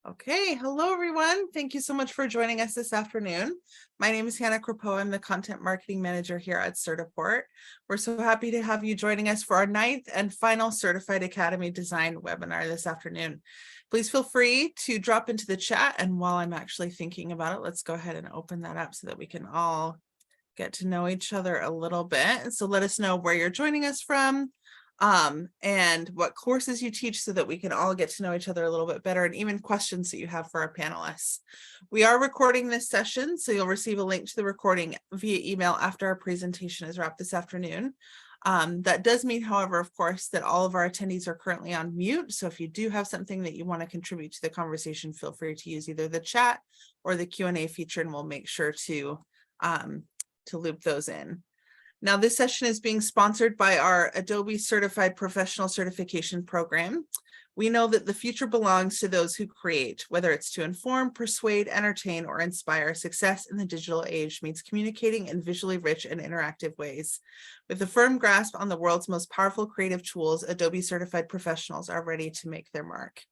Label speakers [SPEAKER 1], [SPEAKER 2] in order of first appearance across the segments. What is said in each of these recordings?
[SPEAKER 1] Okay, hello everyone. Thank you so much for joining us this afternoon. My name is Hannah Crapo. I'm the Content Marketing Manager here at Certiport. We're so happy to have you joining us for our 9th and final Certified Academy Design webinar this afternoon. Please feel free to drop into the chat, and while I'm actually thinking about it, let's go ahead and open that up so that we can all get to know each other a little bit. So let us know where you're joining us from, and what courses you teach so that we can all get to know each other a little bit better, and even questions that you have for our panelists. We are recording this session, so you'll receive a link to the recording via email after our presentation is wrapped this afternoon. That does mean, however, of course, that all of our attendees are currently on mute. So if you do have something that you want to contribute to the conversation, feel free to use either the chat or the Q&A feature, and we'll make sure to loop those in. Now, this session is being sponsored by our Adobe Certified Professional Certification Program. We know that the future belongs to those who create, whether it's to inform, persuade, entertain, or inspire. Success in the digital age means communicating in visually rich and interactive ways. With a firm grasp on the world's most powerful creative tools, Adobe Certified Professionals are ready to make their mark.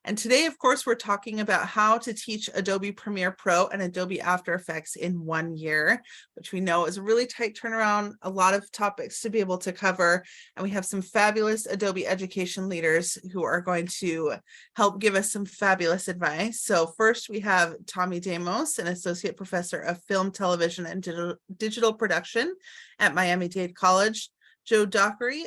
[SPEAKER 1] And today, of course, we're talking about how to teach Adobe Premiere Pro and Adobe After Effects in 1 year, which we know is a really tight turnaround, a lot of topics to be able to cover. And we have some fabulous Adobe education leaders who are going to help give us some fabulous advice. So first, we have Tommy Damos, an associate professor of film, television, and digital production at Miami-Dade College. Joe Dockery,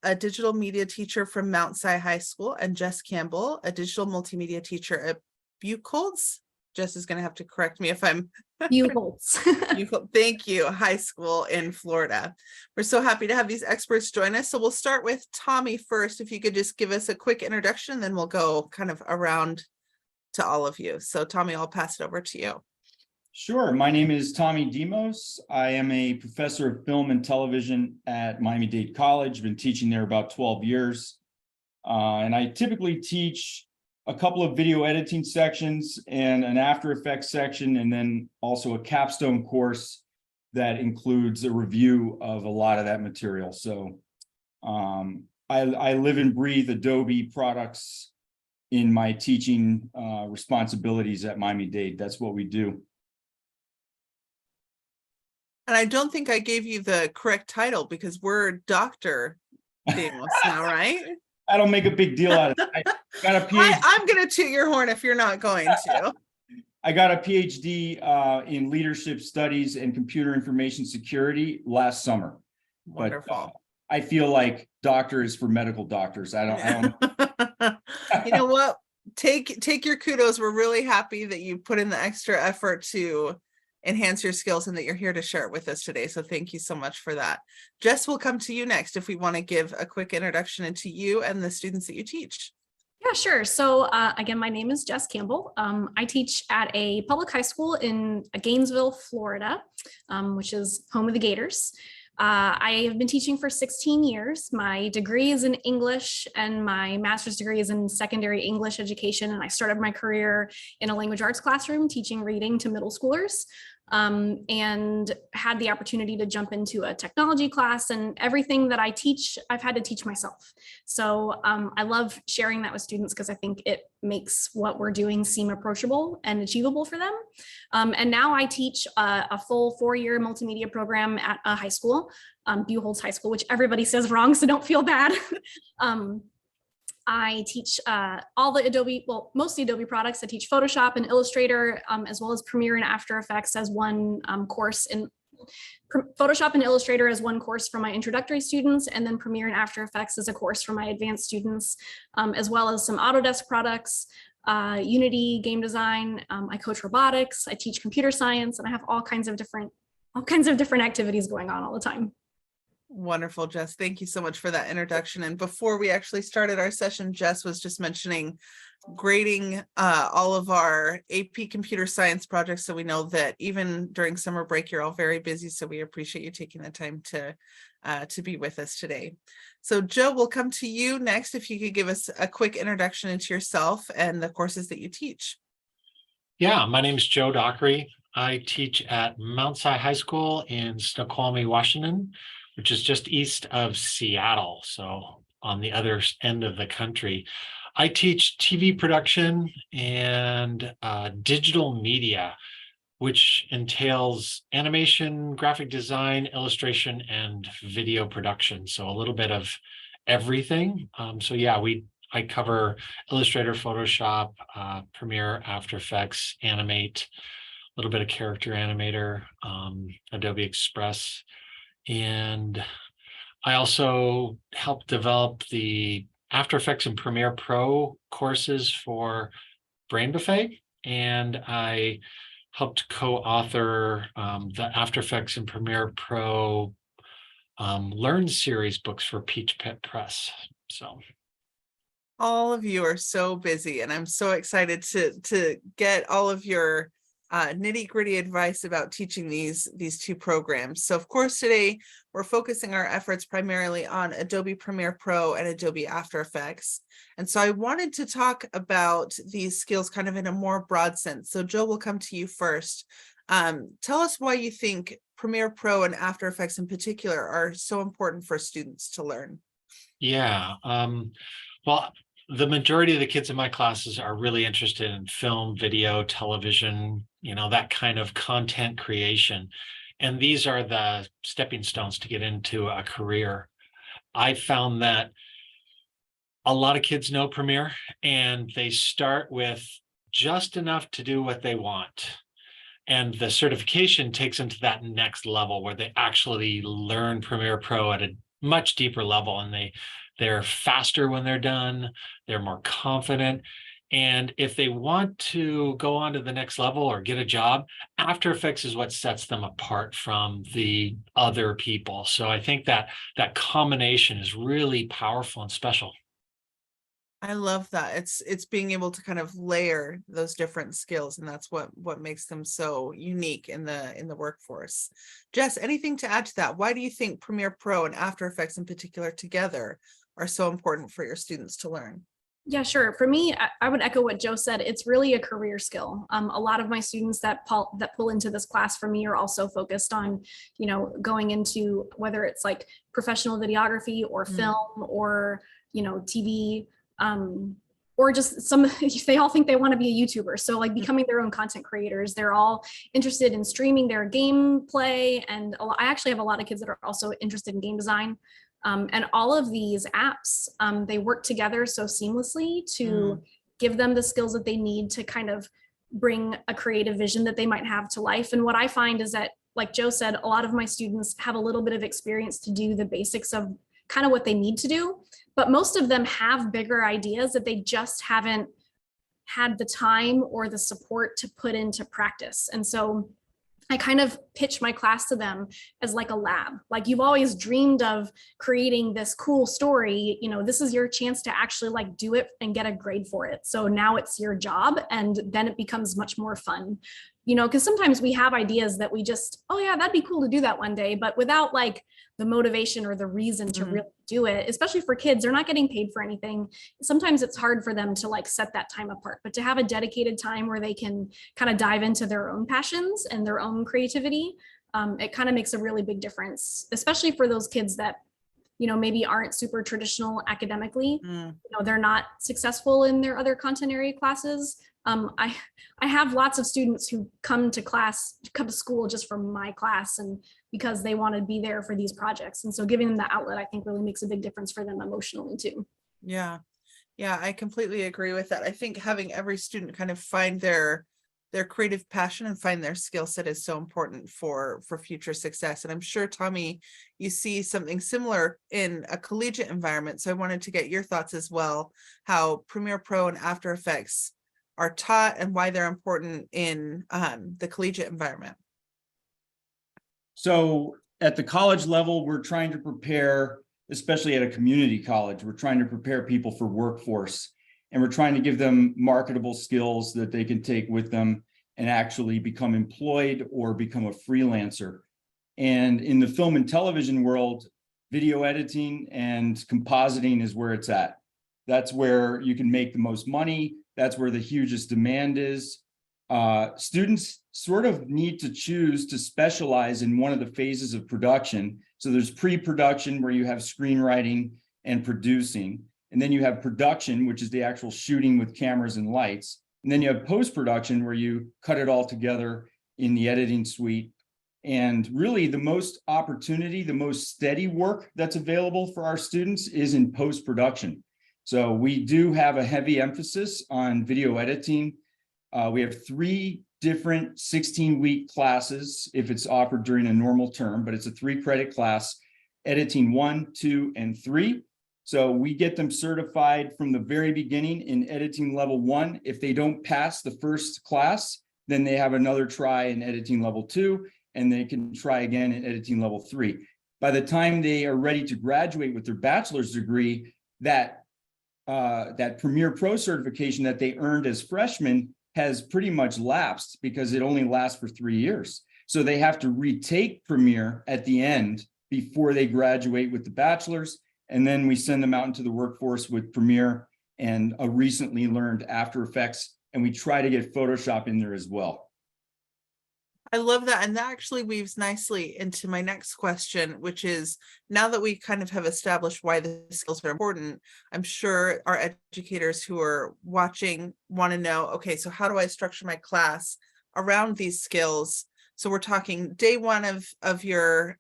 [SPEAKER 1] a digital media teacher from Mount Si High School, and Jess Campbell, a digital multimedia teacher at Buchholz. Jess is going to have to correct me if I'm
[SPEAKER 2] Buchholz.
[SPEAKER 1] Thank you, high school in Florida. We're so happy to have these experts join us. So we'll start with Tommy first. If you could just give us a quick introduction, then we'll go kind of around to all of you. So Tommy, I'll pass it over to you.
[SPEAKER 3] Sure. My name is Tommy Demos. I am a professor of film and television at Miami-Dade College. I've been teaching there about 12 years. And I typically teach a couple of video editing sections and an After Effects section, and then also a capstone course that includes a review of a lot of that material. So I live and breathe Adobe products in my teaching responsibilities at Miami-Dade. That's what we do.
[SPEAKER 1] And I don't think I gave you the correct title because we're Dr. Damos now, right?
[SPEAKER 3] I don't make a big deal out of it. I got a PhD.
[SPEAKER 1] I'm going to toot your horn if you're not going to.
[SPEAKER 3] I got a PhD in leadership studies and computer information security last summer.
[SPEAKER 1] Wonderful.
[SPEAKER 3] But I feel like doctor is for medical doctors. I don't.
[SPEAKER 1] You know what? Take your kudos. We're really happy that you put in the extra effort to enhance your skills and that you're here to share it with us today. So thank you so much for that. Jess, will come to you next if we want to give a quick introduction into you and the students that you teach.
[SPEAKER 2] Yeah, sure. So again, my name is Jess Campbell. I teach at a public high school in Gainesville, Florida, which is home of the Gators. I have been teaching for 16 years. My degree is in English and my master's degree is in secondary English education. And I started my career in a language arts classroom teaching reading to middle schoolers. And had the opportunity to jump into a technology class, and everything that I teach, I've had to teach myself. So I love sharing that with students because I think it makes what we're doing seem approachable and achievable for them. And now I teach a full 4-year multimedia program at a high school, Buchholz High School, which everybody says wrong, so don't feel bad. I teach all the Adobe, well, mostly Adobe products. I teach Photoshop and Illustrator, as well as Premiere and After Effects as one course, in Photoshop and Illustrator as one course for my introductory students, and then Premiere and After Effects as a course for my advanced students, as well as some Autodesk products, Unity, game design. I coach robotics, I teach computer science, and I have all kinds of different activities going on all the time.
[SPEAKER 1] Wonderful, Jess. Thank you so much for that introduction. And before we actually started our session, Jess was just mentioning grading all of our AP computer science projects. So we know that even during summer break, you're all very busy. So we appreciate you taking the time to be with us today. So Joe, we'll come to you next. If you could give us a quick introduction into yourself and the courses that you teach.
[SPEAKER 4] Yeah, my name is Joe Dockery. I teach at Mount Si High School in Snoqualmie, Washington, which is just east of Seattle, so on the other end of the country. I teach TV production and digital media, which entails animation, graphic design, illustration, and video production. So a little bit of everything. So yeah, I cover Illustrator, Photoshop, Premiere, After Effects, Animate, a little bit of Character Animator, Adobe Express, and I also help develop the After Effects and Premiere Pro courses for Brain Buffet, and I helped co-author the After Effects and Premiere Pro Learn series books for Peach Pit Press. So
[SPEAKER 1] All of you are so busy, and I'm so excited to get all of your nitty-gritty advice about teaching these two programs. So of course, today we're focusing our efforts primarily on Adobe Premiere Pro and Adobe After Effects. And so I wanted to talk about these skills kind of in a more broad sense. So Joe, we'll come to you first. Tell us why you think Premiere Pro and After Effects in particular are so important for students to learn.
[SPEAKER 4] yeah, well, the majority of the kids in my classes are really interested in film, video, television, that kind of content creation. And these are the stepping stones to get into a career. I found that a lot of kids know Premiere and they start with just enough to do what they want. And the certification takes them to that next level where they actually learn Premiere Pro at a much deeper level, and they're faster when they're done, they're more confident. And if they want to go on to the next level or get a job, After Effects is what sets them apart from the other people. So I think that combination is really powerful and special.
[SPEAKER 1] I love that. It's being able to kind of layer those different skills, and that's what makes them so unique in the workforce. Jess, anything to add to that? Why do you think Premiere Pro and After Effects in particular together are so important for your students to learn?
[SPEAKER 2] Yeah, sure. For me, I would echo what Joe said. It's really a career skill. A lot of my students that pull into this class for me are also focused on, going into whether it's like professional videography or film or, TV, or just they all think they want to be a YouTuber. So like becoming their own content creators, they're all interested in streaming their gameplay. And I actually have a lot of kids that are also interested in game design. And all of these apps, they work together so seamlessly to give them the skills that they need to kind of bring a creative vision that they might have to life. And what I find is that, like Joe said, a lot of my students have a little bit of experience to do the basics of kind of what they need to do, but most of them have bigger ideas that they just haven't had the time or the support to put into practice. And so I kind of pitch my class to them as like a lab. Like, you've always dreamed of creating this cool story, this is your chance to actually like do it and get a grade for it. So now it's your job, and then it becomes much more fun, because sometimes we have ideas that we just, oh yeah, that'd be cool to do that one day, but without like the motivation or the reason to really do it, especially for kids, they're not getting paid for anything. Sometimes it's hard for them to like set that time apart, but to have a dedicated time where they can kind of dive into their own passions and their own creativity, it kind of makes a really big difference, especially for those kids that, maybe aren't super traditional academically. They're not successful in their other content area classes. I have lots of students who come to school just for my class, and because they want to be there for these projects. And so giving them the outlet, I think, really makes a big difference for them emotionally too.
[SPEAKER 1] Yeah, I completely agree with that. I think having every student kind of find their creative passion and find their skill set is so important for future success. And I'm sure, Tommy, you see something similar in a collegiate environment. So I wanted to get your thoughts as well, how Premiere Pro and After Effects are taught and why they're important in the collegiate environment.
[SPEAKER 3] So at the college level, we're trying to prepare, especially at a community college, we're trying to prepare people for workforce, and we're trying to give them marketable skills that they can take with them and actually become employed or become a freelancer. And in the film and television world, video editing and compositing is where it's at. That's where you can make the most money. That's where the hugest demand is. Students sort of need to choose to specialize in one of the phases of production. So there's pre-production, where you have screenwriting and producing. And then you have production, which is the actual shooting with cameras and lights. And then you have post-production where you cut it all together in the editing suite. And really the most opportunity, the most steady work that's available for our students is in post-production. So we do have a heavy emphasis on video editing. We have 3 different 16-week classes if it's offered during a normal term, but it's a 3-credit class, editing 1, 2, and 3. So we get them certified from the very beginning in editing level 1. If they don't pass the first class, then they have another try in editing level 2, and they can try again in editing level 3. By the time they are ready to graduate with their bachelor's degree, that Premiere Pro certification that they earned as freshmen has pretty much lapsed because it only lasts for 3 years. So they have to retake Premiere at the end before they graduate with the bachelor's. And then we send them out into the workforce with Premiere and a recently learned After Effects. And we try to get Photoshop in there as well.
[SPEAKER 1] I love that. And that actually weaves nicely into my next question, which is, now that we kind of have established why the skills are important, I'm sure our educators who are watching want to know, okay, so how do I structure my class around these skills? So we're talking day 1 of your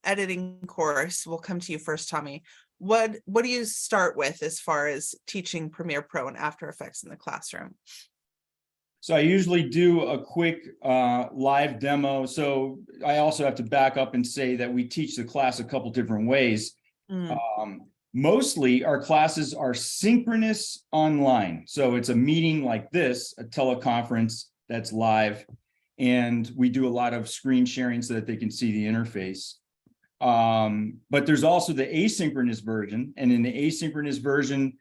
[SPEAKER 1] editing course. We'll come to you first, Tommy. What do you start with as far as teaching Premiere Pro and After Effects in the classroom?
[SPEAKER 3] So I usually do a quick live demo. So I also have to back up and say that we teach the class a couple different ways. Mostly our classes are synchronous online. So it's a meeting like this, a teleconference that's live. And we do a lot of screen sharing so that they can see the interface. But there's also the asynchronous version. And in the asynchronous version,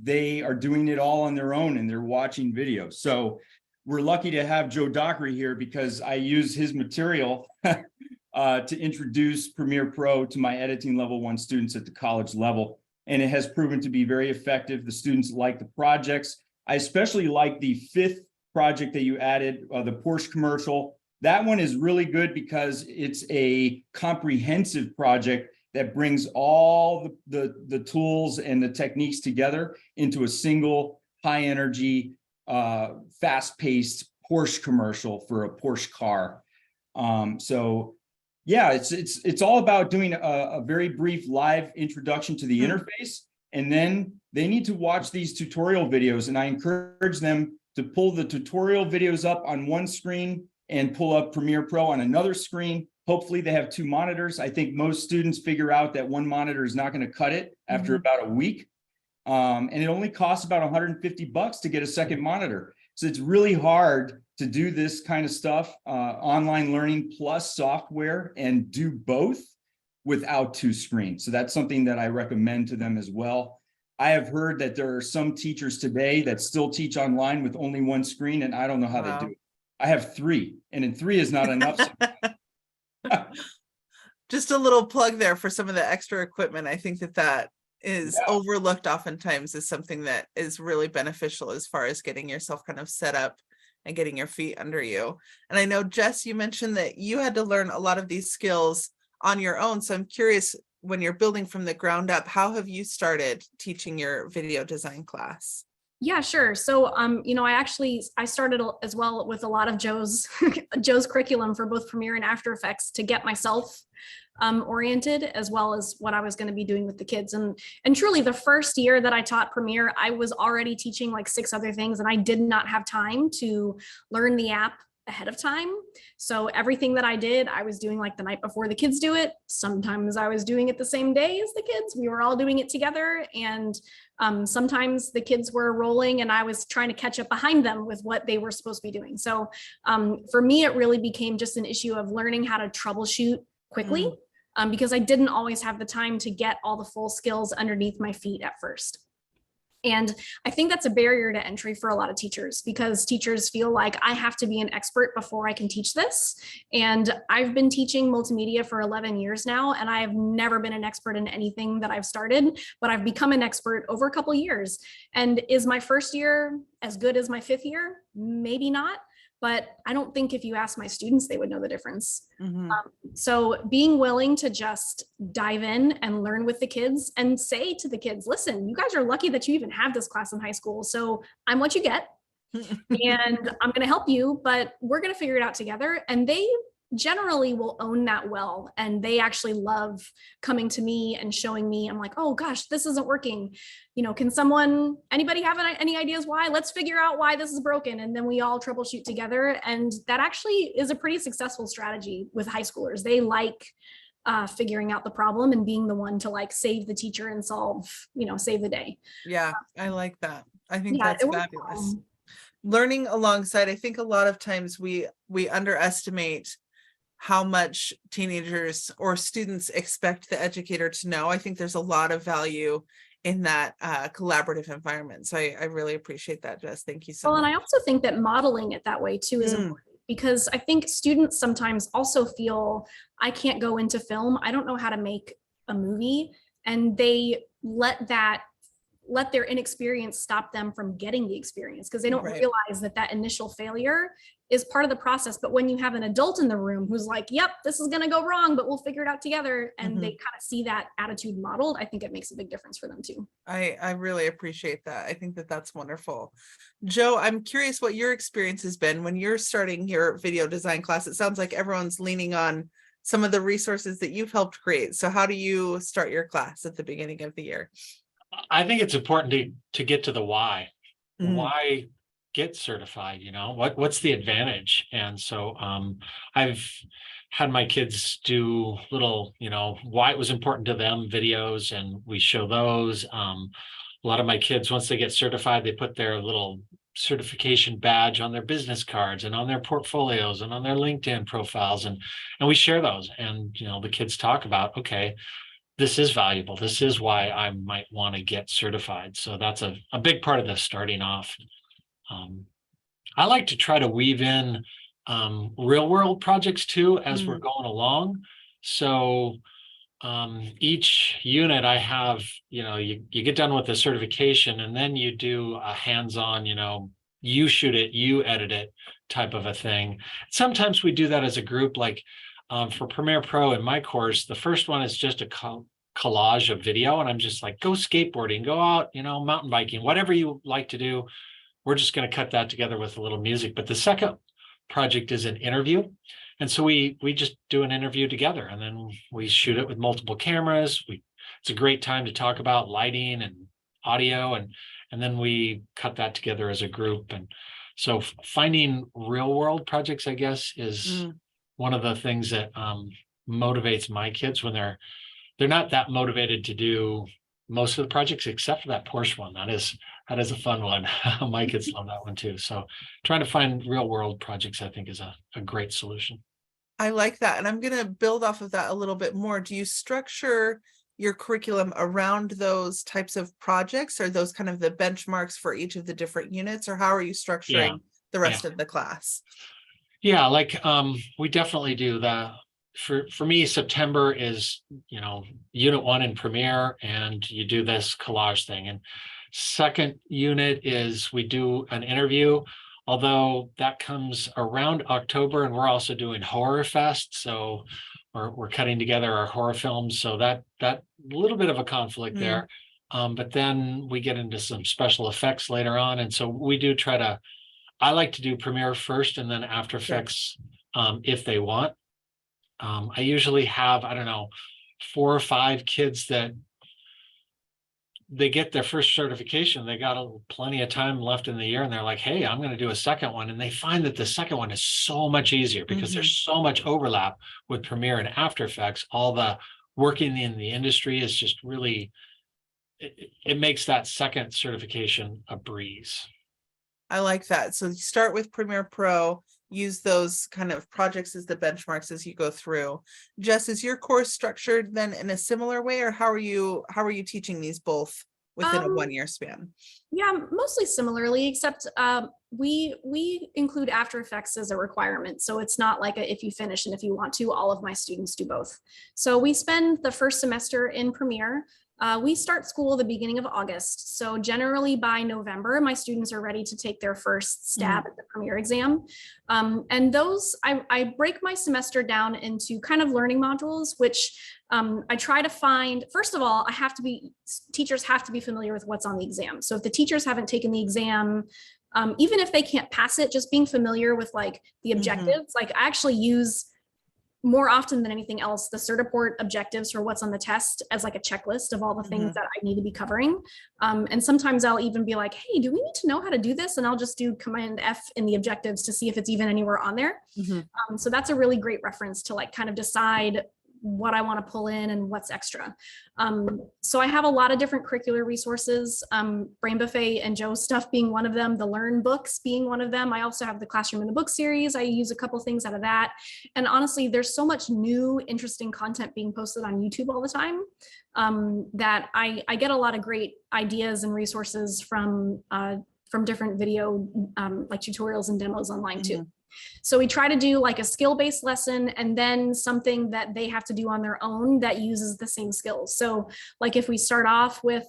[SPEAKER 3] they are doing it all on their own and they're watching videos. So we're lucky to have Joe Dockery here because I use his material to introduce Premiere Pro to my editing level 1 students at the college level. And it has proven to be very effective. The students like the projects. I especially like the 5th project that you added, the Porsche commercial. That one is really good because it's a comprehensive project that brings all the tools and the techniques together into a single high energy, fast-paced Porsche commercial for a Porsche car. So yeah, it's all about doing a very brief live introduction to the interface, and then they need to watch these tutorial videos, and I encourage them to pull the tutorial videos up on one screen and pull up Premiere Pro on another screen. Hopefully they have 2 monitors. I think most students figure out that 1 monitor is not going to cut it after about a week. And it only costs about $150 to get a second monitor. So it's really hard to do this kind of stuff, online learning plus software, and do both without 2 screens. So that's something that I recommend to them as well. I have heard that there are some teachers today that still teach online with only 1 screen, and I don't know how they do it. I have 3, and in 3 is not enough.
[SPEAKER 1] Just a little plug there for some of the extra equipment. I think that is overlooked oftentimes as something that is really beneficial as far as getting yourself kind of set up and getting your feet under you. And I know, Jess, you mentioned that you had to learn a lot of these skills on your own. So I'm curious, when you're building from the ground up, how have you started teaching your video design class?
[SPEAKER 2] Yeah, sure. So, I started as well with a lot of Joe's curriculum for both Premiere and After Effects to get myself oriented, as well as what I was going to be doing with the kids. And truly, the first year that I taught Premiere, I was already teaching like 6 other things, and I did not have time to learn the app ahead of time. So everything that I did, I was doing like the night before the kids do it. Sometimes I was doing it the same day as the kids. We were all doing it together. And sometimes the kids were rolling and I was trying to catch up behind them with what they were supposed to be doing. So for me, it really became just an issue of learning how to troubleshoot quickly because I didn't always have the time to get all the full skills underneath my feet at first. And I think that's a barrier to entry for a lot of teachers, because teachers feel like I have to be an expert before I can teach this. And I've been teaching multimedia for 11 years now, and I have never been an expert in anything that I've started, but I've become an expert over a couple of years. And is my first year as good as my 5th year? Maybe not. but I don't think if you ask my students, they would know the difference.
[SPEAKER 1] Mhm.
[SPEAKER 2] So being willing to just dive in and learn with the kids and say to the kids, listen, you guys are lucky that you even have this class in high school. So I'm what you get and I'm going to help you, but we're going to figure it out together. And they generally will own that well. And they actually love coming to me and showing me, I'm like, oh gosh, this isn't working. Can anybody have any ideas why? Let's figure out why this is broken. And then we all troubleshoot together. And that actually is a pretty successful strategy with high schoolers. They like figuring out the problem and being the one to like save the teacher and save the day.
[SPEAKER 1] Yeah, I like that. I think
[SPEAKER 2] Yeah,
[SPEAKER 1] that's
[SPEAKER 2] it was
[SPEAKER 1] fabulous. Learning alongside, I think a lot of times we underestimate how much teenagers or students expect the educator to know. I think there's a lot of value in that collaborative environment. So I really appreciate that, Jess. Thank you so much.
[SPEAKER 2] And I also think that modeling it that way too is important, because I think students sometimes also feel I can't go into film. I don't know how to make a movie, and they let their inexperience stop them from getting the experience because they don't realize that initial failure is part of the process. But when you have an adult in the room who's like, yep, this is going to go wrong, but we'll figure it out together, and they kind of see that attitude modeled, I think it makes a big difference for them too.
[SPEAKER 1] I really appreciate that. I think that that's wonderful. Joe, I'm curious what your experience has been when you're starting your video design class. It sounds like everyone's leaning on some of the resources that you've helped create. So how do you start your class at the beginning of the year?
[SPEAKER 4] I think it's important to get to the why. Why get certified? What's the advantage? And so I've had my kids do little, why it was important to them videos, and we show those. A lot of my kids, once they get certified, they put their little certification badge on their business cards and on their portfolios and on their LinkedIn profiles, and we share those. And the kids talk about, okay, this is valuable. This is why I might want to get certified. So that's a big part of the starting off. I like to try to weave in real world projects too as we're going along. So each unit I have, you get done with the certification, and then you do a hands-on, you shoot it, you edit it type of a thing. Sometimes we do that as a group, like for Premiere Pro in my course, the first one is just a collage of video, and I'm just like, go skateboarding, go out, mountain biking, whatever you like to do. We're just going to cut that together with a little music. But the second project is an interview, and so we just do an interview together, and then we shoot it with multiple cameras. It's a great time to talk about lighting and audio, and then we cut that together as a group. And so finding real world projects, I guess, is one of the things that motivates my kids when they're not that motivated to do most of the projects, except for that Porsche one. That is a fun one. My kids love that one too. So trying to find real world projects, I think, is a great solution.
[SPEAKER 1] I like that. And I'm going to build off of that a little bit more. Do you structure your curriculum around those types of projects? Or those kind of the benchmarks for each of the different units? Or how are you structuring the rest of the class?
[SPEAKER 4] Yeah, like we definitely do that. For me, September is, unit 1 in Premiere, and you do this collage thing. And second unit is we do an interview, although that comes around October, and we're also doing Horror Fest. So we're cutting together our horror films. So that little bit of a conflict there. But then we get into some special effects later on. And so we do I like to do Premiere first and then After Effects if they want. I usually have, 4 or 5 kids that they get their first certification. They got plenty of time left in the year, and they're like, hey, I'm going to do a second one. And they find that the second one is so much easier because there's so much overlap with Premiere and After Effects. All the working in the industry is just really, it makes that second certification a breeze.
[SPEAKER 1] I like that. So you start with Premiere Pro, use those kind of projects as the benchmarks as you go through. Jess, is your course structured then in a similar way, or how are you teaching these both within a 1-year span?
[SPEAKER 2] Yeah, mostly similarly, except we include After Effects as a requirement. So it's not like if you finish and if you want to, all of my students do both. So we spend the first semester in Premiere, We start school the beginning of August. So generally by November, my students are ready to take their first stab at the Premier exam. And those, I break my semester down into kind of learning modules, which I try to find, first of all, teachers have to be familiar with what's on the exam. So if the teachers haven't taken the exam, even if they can't pass it, just being familiar with like the objectives, like I actually use more often than anything else, the Certiport objectives for what's on the test as like a checklist of all the things that I need to be covering. And sometimes I'll even be like, hey, do we need to know how to do this? And I'll just do Command F in the objectives to see if it's even anywhere on there. So that's a really great reference to like kind of decide what I want to pull in and what's extra. So I have a lot of different curricular resources, Brain Buffet and Joe's stuff being one of them, the Learn books being one of them. I also have the Classroom in the Book series. I use a couple things out of that. And honestly, there's so much new, interesting content being posted on YouTube all the time that I get a lot of great ideas and resources from different video like tutorials and demos online too. So we try to do like a skill-based lesson and then something that they have to do on their own that uses the same skills. So like if we start off with,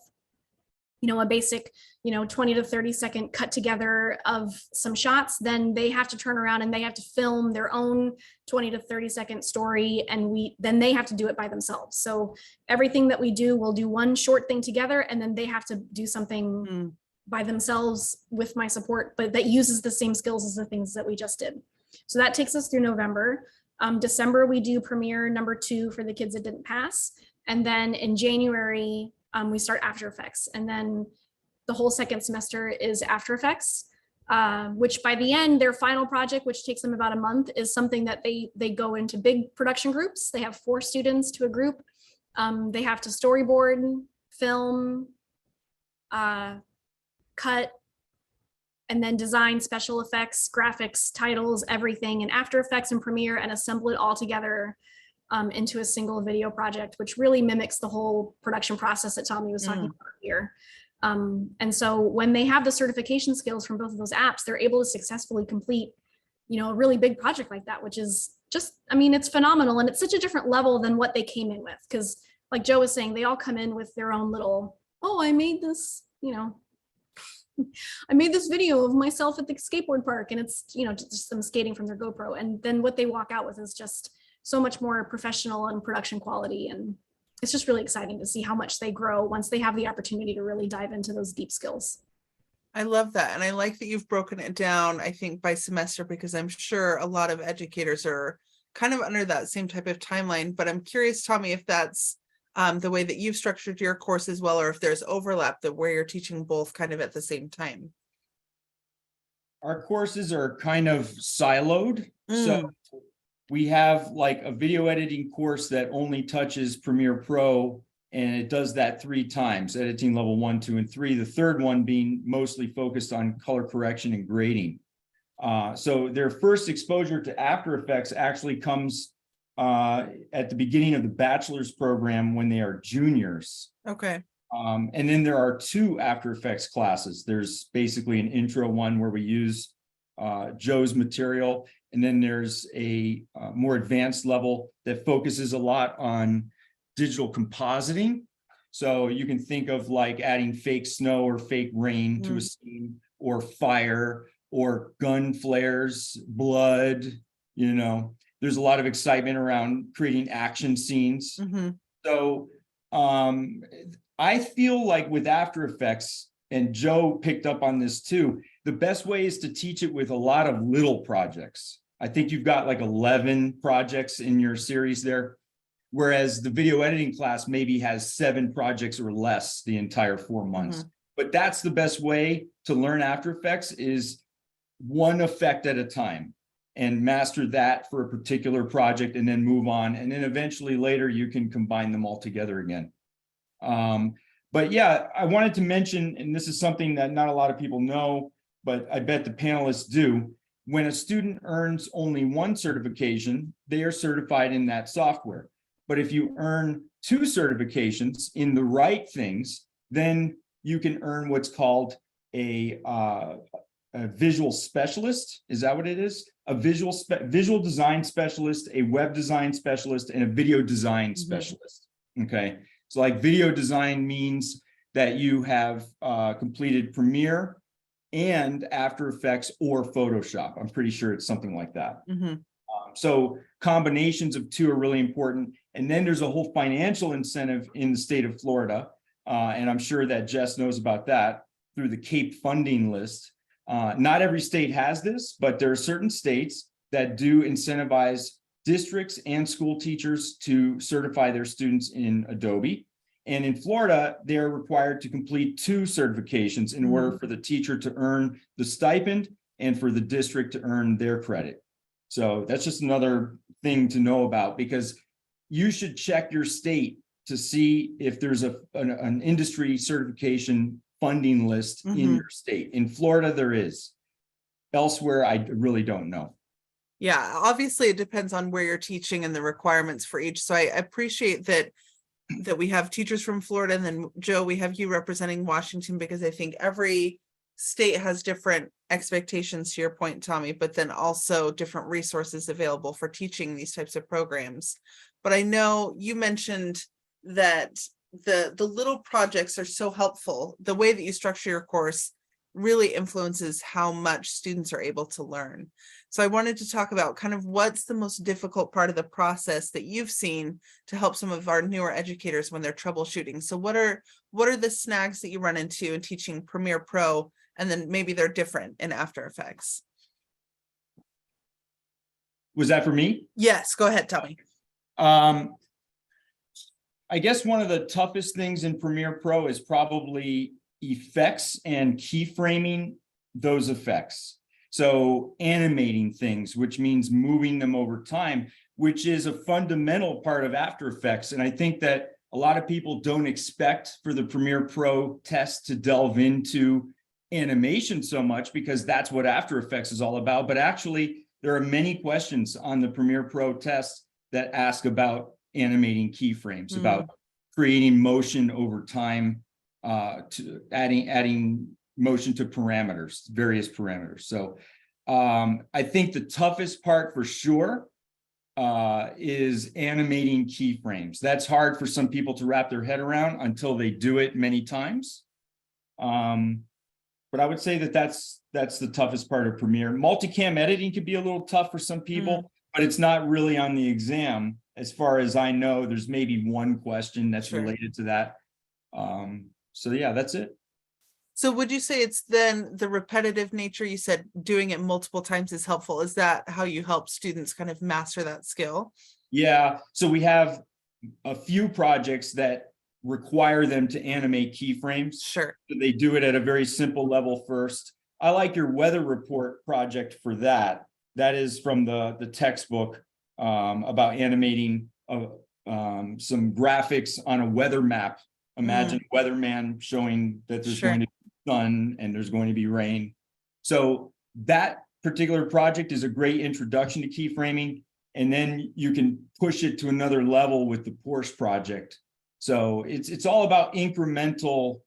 [SPEAKER 2] a basic, 20 to 30 second cut together of some shots, then they have to turn around and they have to film their own 20 to 30 second story. And then they have to do it by themselves. So everything that we do, we'll do one short thing together and then they have to do something by themselves with my support, but that uses the same skills as the things that we just did. So that takes us through November. December, we do Premiere #2 for the kids that didn't pass. And then in January, we start After Effects. And then the whole second semester is After Effects, which by the end, their final project, which takes them about a month, is something that they go into big production groups. They have 4 students to a group. They have to storyboard, film, cut, and then design special effects, graphics, titles, everything in After Effects and Premiere and assemble it all together into a single video project, which really mimics the whole production process that Tommy was talking about here. And so when they have the certification skills from both of those apps, they're able to successfully complete, a really big project like that, which is just, it's phenomenal. And it's such a different level than what they came in with. Because like Joe was saying, they all come in with their own little, I made this, I made this video of myself at the skateboard park and it's, just them skating from their GoPro. And then what they walk out with is just so much more professional and production quality. And it's just really exciting to see how much they grow once they have the opportunity to really dive into those deep skills.
[SPEAKER 1] I love that. And I like that you've broken it down, I think, by semester, because I'm sure a lot of educators are kind of under that same type of timeline. But I'm curious, Tommy, if that's the way that you've structured your course as well, or if there's overlap where you're teaching both kind of at the same time.
[SPEAKER 3] Our courses are kind of siloed. So we have like a video editing course that only touches Premiere Pro, and it does that 3 times, editing level 1, 2, and 3. The third one being mostly focused on color correction and grading. So their first exposure to After Effects actually comes at the beginning of the bachelor's program when they are juniors.
[SPEAKER 1] Okay.
[SPEAKER 3] And then there are 2 After Effects classes. There's basically an intro one where we use Joe's material. And then there's a more advanced level that focuses a lot on digital compositing. So you can think of like adding fake snow or fake rain to a scene, or fire, or gun flares, blood, There's a lot of excitement around creating action scenes. So I feel like with After Effects, and Joe picked up on this too, the best way is to teach it with a lot of little projects. I think you've got like 11 projects in your series there, whereas the video editing class maybe has 7 projects or less the entire 4 months. But that's the best way to learn After Effects, is one effect at a time, and master that for a particular project and then move on. And then eventually later you can combine them all together again. But yeah, I wanted to mention, and this is something that not a lot of people know, but I bet the panelists do. When a student earns only 1 certification, they are certified in that software. But if you earn 2 certifications in the right things, then you can earn what's called a visual specialist. Is that what it is? A visual design specialist, a web design specialist, and a video design specialist. Okay. So like video design means that you have completed Premiere and After Effects or Photoshop. I'm pretty sure it's something like that. So combinations of two are really important. And then there's a whole financial incentive in the state of Florida. And I'm sure that Jess knows about that through the CAPE funding list. Not every state has this, but there are certain states that do incentivize districts and school teachers to certify their students in Adobe. And in Florida, they're required to complete 2 certifications in order for the teacher to earn the stipend and for the district to earn their credit. So that's just another thing to know about, because you should check your state to see if there's an industry certification funding list in your state. In Florida, there is. Elsewhere, I really don't know.
[SPEAKER 1] Yeah, obviously it depends on where you're teaching and the requirements for each. So I appreciate that we have teachers from Florida, and then Joe, we have you representing Washington, because I think every state has different expectations, to your point, Tommy, but then also different resources available for teaching these types of programs. But I know you mentioned that the little projects are so helpful. The way that you structure your course really influences how much students are able to learn. So I wanted to talk about kind of what's the most difficult part of the process that you've seen to help some of our newer educators when they're troubleshooting. So what are the snags that you run into in teaching Premiere Pro, and then maybe they're different in After Effects?
[SPEAKER 3] Was that for me?
[SPEAKER 1] Yes, go ahead, Tommy.
[SPEAKER 3] I guess one of the toughest things in Premiere Pro is probably effects and keyframing those effects. So animating things, which means moving them over time, which is a fundamental part of After Effects. And I think that a lot of people don't expect for the Premiere Pro test to delve into animation so much, because that's what After Effects is all about. But actually, there are many questions on the Premiere Pro test that ask about animating keyframes, about creating motion over time, to adding motion to parameters, various parameters. So I think the toughest part for sure is animating keyframes. That's hard for some people to wrap their head around until they do it many times. But I would say that that's the toughest part of Premiere. Multicam editing could be a little tough for some people, but it's not really on the exam. As far as I know, there's maybe one question that's related to that. So yeah, that's it.
[SPEAKER 1] So would you say it's then the repetitive nature? You said doing it multiple times is helpful. Is that how you help students kind of master that skill?
[SPEAKER 3] Yeah, so we have a few projects that require them to animate keyframes.
[SPEAKER 1] Sure.
[SPEAKER 3] They do it at a very simple level first. I like your weather report project for that. That is from the textbook about animating some graphics on a weather map. Imagine a weatherman showing that there's going to be sun and there's going to be rain. So that particular project is a great introduction to keyframing. And then you can push it to another level with the Porsche project. So it's all about incremental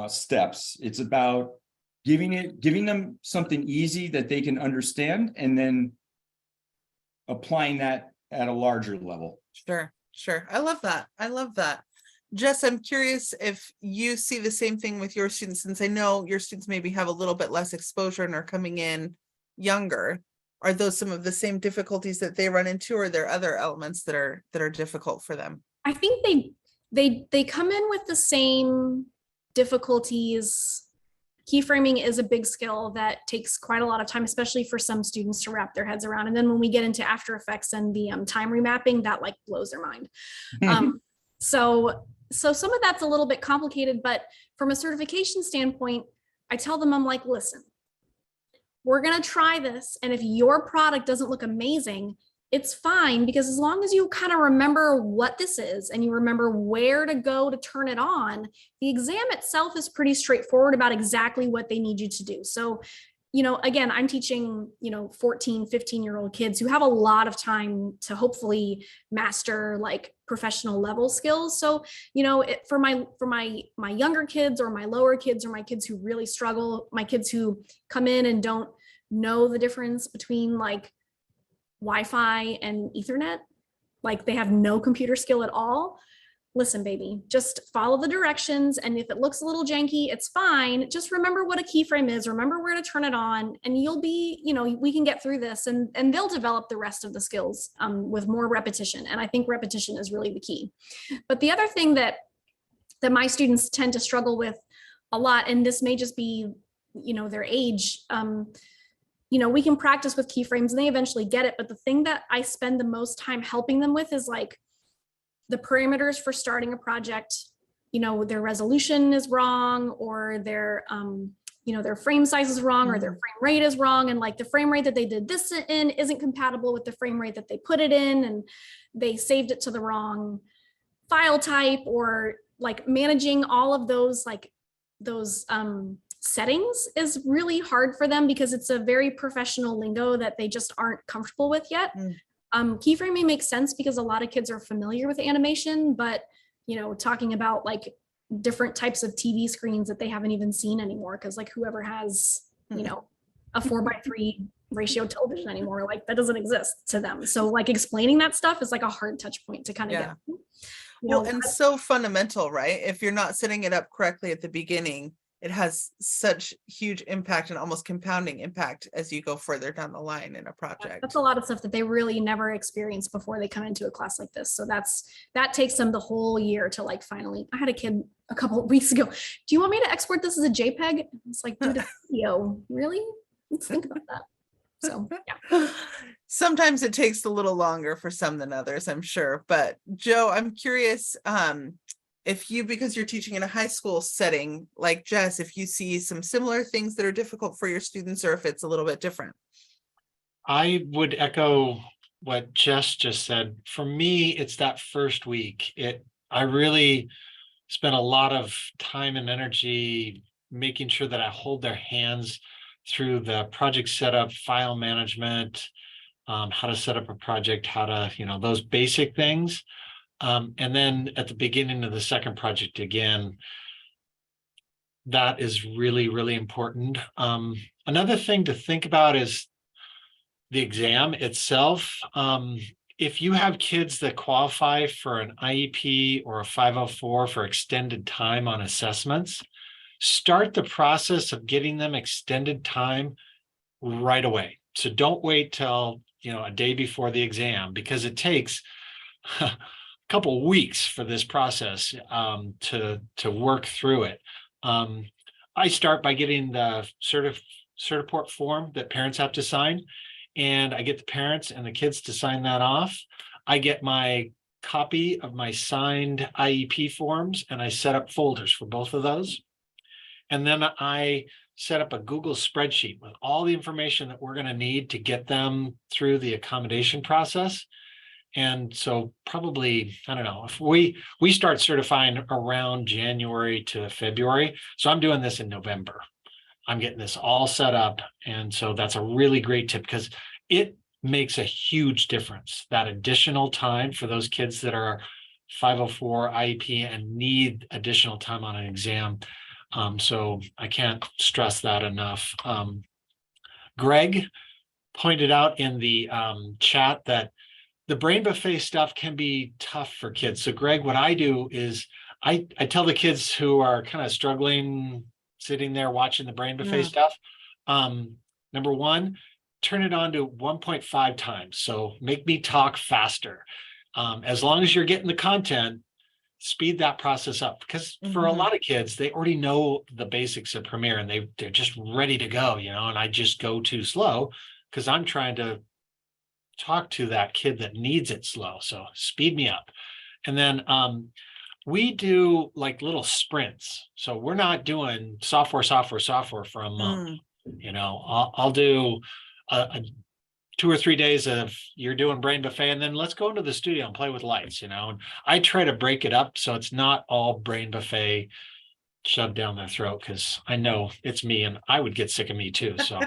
[SPEAKER 3] steps. It's about giving them something easy that they can understand, and then applying that at a larger level.
[SPEAKER 1] Sure. I love that. Jess, I'm curious if you see the same thing with your students, since I know your students maybe have a little bit less exposure and are coming in younger. Are those some of the same difficulties that they run into, or are there other elements that are difficult for them?
[SPEAKER 2] I think they come in with the same difficulties. Keyframing is a big skill that takes quite a lot of time, especially for some students to wrap their heads around. And then when we get into After Effects and the time remapping, that like blows their mind. So some of that's a little bit complicated, but from a certification standpoint, I tell them, I'm like, listen, we're going to try this. And if your product doesn't look amazing, it's fine, because as long as you kind of remember what this is and you remember where to go to turn it on, the exam itself is pretty straightforward about exactly what they need you to do. So, again, I'm teaching, 14, 15-year-old kids who have a lot of time to hopefully master like professional level skills. So, for my younger kids or my lower kids or my kids who really struggle, my kids who come in and don't know the difference between like Wi-Fi and Ethernet, like they have no computer skill at all. listen, baby, just follow the directions. And if it looks a little janky, it's fine. Just remember what a keyframe is, remember where to turn it on, and you'll be, we can get through this. And they'll develop the rest of the skills with more repetition. And I think repetition is really the key. But the other thing that my students tend to struggle with a lot, and this may just be, their age, we can practice with keyframes and they eventually get it. But the thing that I spend the most time helping them with is like the parameters for starting a project. Their resolution is wrong, or their frame size is wrong, or their frame rate is wrong. And like the frame rate that they did this in isn't compatible with the frame rate that they put it in, and they saved it to the wrong file type, or like managing all of those, settings is really hard for them because it's a very professional lingo that they just aren't comfortable with yet. Keyframing makes sense because a lot of kids are familiar with animation, but talking about like different types of TV screens that they haven't even seen anymore, because like whoever has a 4:3 ratio television anymore, like that doesn't exist to them. So like explaining that stuff is like a hard touch point to kind of get.
[SPEAKER 1] Well, and so fundamental, right? If you're not setting it up correctly at the beginning, it has such huge impact and almost compounding impact as you go further down the line in a project.
[SPEAKER 2] That's a lot of stuff that they really never experienced before they come into a class like this. So that takes them the whole year to like finally. I had a kid a couple of weeks ago. Do you want me to export this as a JPEG? It's like, dude, it's video. Really? Let's think about that. So yeah.
[SPEAKER 1] Sometimes it takes a little longer for some than others, I'm sure. But Joe, I'm curious, if you, because you're teaching in a high school setting like Jess, if you see some similar things that are difficult for your students, or if it's a little bit different.
[SPEAKER 4] I would echo what Jess just said. For me, it's that first week. I really spent a lot of time and energy making sure that I hold their hands through the project setup, file management, how to set up a project, how to, those basic things. And then at the beginning of the second project, again, that is really, really important. Another thing to think about is the exam itself. If you have kids that qualify for an IEP or a 504 for extended time on assessments, start the process of getting them extended time right away. So don't wait till, a day before the exam, because it takes a couple of weeks for this process to work through it. I start by getting the Certiport form that parents have to sign, and I get the parents and the kids to sign that off. I get my copy of my signed IEP forms, and I set up folders for both of those. And then I set up a Google spreadsheet with all the information that we're going to need to get them through the accommodation process. And so probably, I don't know, if we start certifying around January to February. So I'm doing this in November. I'm getting this all set up. And so that's a really great tip, because it makes a huge difference, that additional time for those kids that are 504 IEP and need additional time on an exam. So I can't stress that enough. Greg pointed out in the chat that the brain buffet stuff can be tough for kids. So Greg, what I do is I tell the kids who are kind of struggling, sitting there watching the brain buffet stuff, number one, turn it on to 1.5 times. So make me talk faster. As long as you're getting the content, speed that process up, because for a lot of kids, they already know the basics of Premiere and they're just ready to go, and I just go too slow because I'm trying to talk to that kid that needs it slow. So speed me up. And then we do like little sprints. So we're not doing software for a month. I'll do a 2 or 3 days of you're doing brain buffet, and then let's go into the studio and play with lights, and I try to break it up so it's not all brain buffet shoved down their throat, because I know it's me and I would get sick of me too. So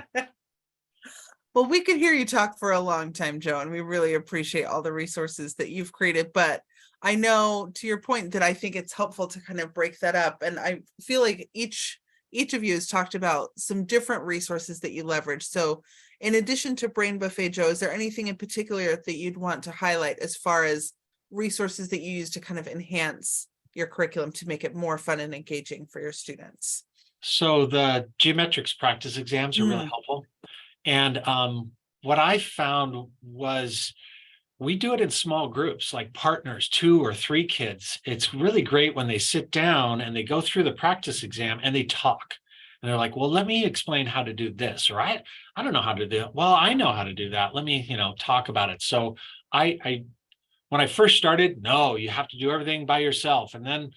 [SPEAKER 1] Well, we could hear you talk for a long time, Joe, and we really appreciate all the resources that you've created. But I know, to your point, that I think it's helpful to kind of break that up. And I feel like each of you has talked about some different resources that you leverage. So in addition to Brain Buffet, Joe, is there anything in particular that you'd want to highlight as far as resources that you use to kind of enhance your curriculum to make it more fun and engaging for your students?
[SPEAKER 4] So the geometrics practice exams are really helpful. And what I found was we do it in small groups, like partners, 2 or 3 kids. It's really great when they sit down and they go through the practice exam and they talk. And they're like, well, let me explain how to do this, or I don't know how to do it. Well, I know how to do that. Let me, talk about it. So I when I first started, no, you have to do everything by yourself. And then a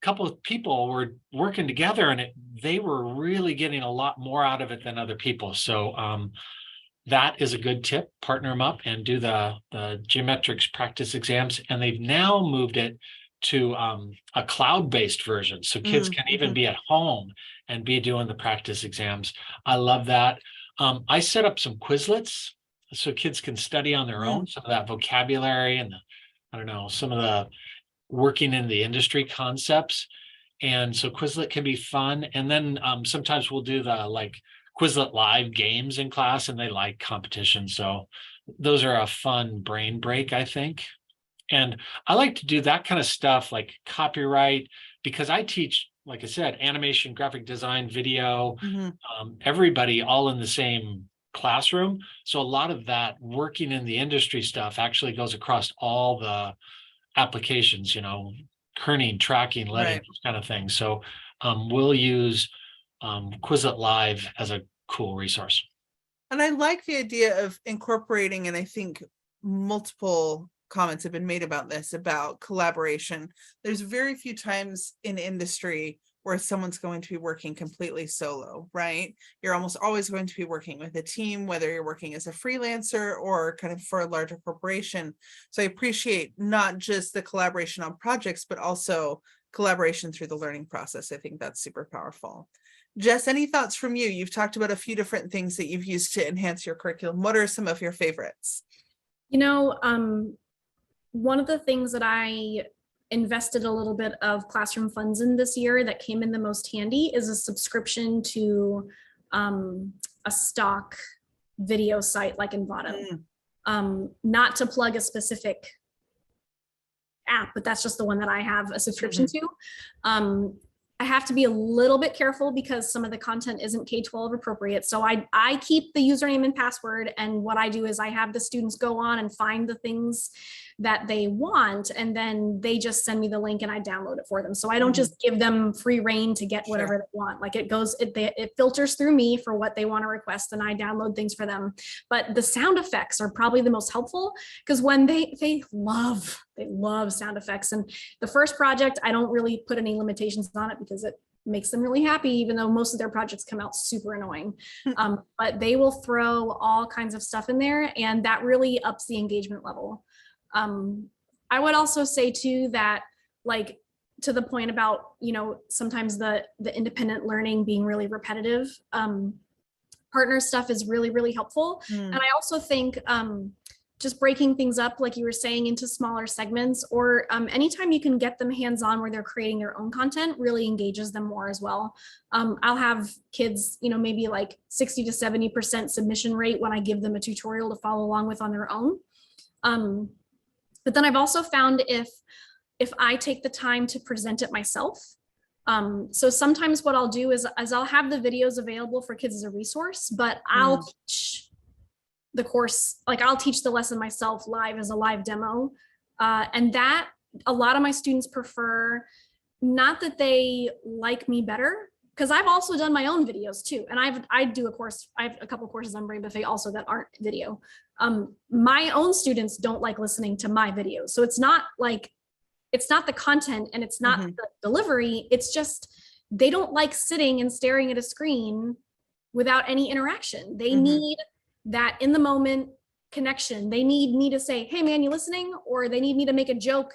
[SPEAKER 4] couple of people were working together and they were really getting a lot more out of it than other people. So that is a good tip. Partner them up and do the geometrics practice exams. And they've now moved it to a cloud-based version. So kids can even be at home and be doing the practice exams. I love that. I set up some Quizlets so kids can study on their own, some of that vocabulary and some of the working in the industry concepts. And so Quizlet can be fun. And then sometimes we'll do the Quizlet live games in class, and they like competition. So those are a fun brain break, I think. And I like to do that kind of stuff like copyright, because I teach, like I said, animation, graphic design, video, everybody all in the same classroom. So a lot of that working in the industry stuff actually goes across all the applications, kerning, tracking, letting, those kind of things. So we'll use Quizlet Live as a cool resource.
[SPEAKER 1] And I like the idea of incorporating, and I think multiple comments have been made about this, about collaboration. There's very few times in industry where someone's going to be working completely solo, right? You're almost always going to be working with a team, whether you're working as a freelancer or kind of for a larger corporation. So I appreciate not just the collaboration on projects, but also collaboration through the learning process. I think that's super powerful. Jess, any thoughts from you? You've talked about a few different things that you've used to enhance your curriculum. What are some of your favorites?
[SPEAKER 2] One of the things that I invested a little bit of classroom funds in this year that came in the most handy is a subscription to a stock video site like Envato. Not to plug a specific app, but that's just the one that I have a subscription to. I have to be a little bit careful because some of the content isn't K-12 appropriate. So I keep the username and password. And what I do is I have the students go on and find the things that they want, and then they just send me the link and I download it for them. So I don't just give them free reign to get whatever they want. Like it filters through me for what they want to request, and I download things for them. But the sound effects are probably the most helpful, because when they love sound effects. And the first project, I don't really put any limitations on it because it makes them really happy, even though most of their projects come out super annoying. But they will throw all kinds of stuff in there, and that really ups the engagement level. I would also say too that, like, to the point about, sometimes the independent learning being really repetitive, partner stuff is really, really helpful. And I also think just breaking things up, like you were saying, into smaller segments, or anytime you can get them hands-on where they're creating their own content, really engages them more as well. I'll have kids, maybe like 60 to 70% submission rate when I give them a tutorial to follow along with on their own. But then I've also found if I take the time to present it myself, so sometimes what I'll do is I'll have the videos available for kids as a resource, but I'll teach the course, like I'll teach the lesson myself live as a live demo. And that a lot of my students prefer, not that they like me better, because I've also done my own videos too. And I do a course, I have a couple courses on Brain Buffet also that aren't video. My own students don't like listening to my videos. So it's not the content and it's not the delivery. It's just, they don't like sitting and staring at a screen without any interaction. They need that in the moment connection. They need me to say, hey man, you listening? Or they need me to make a joke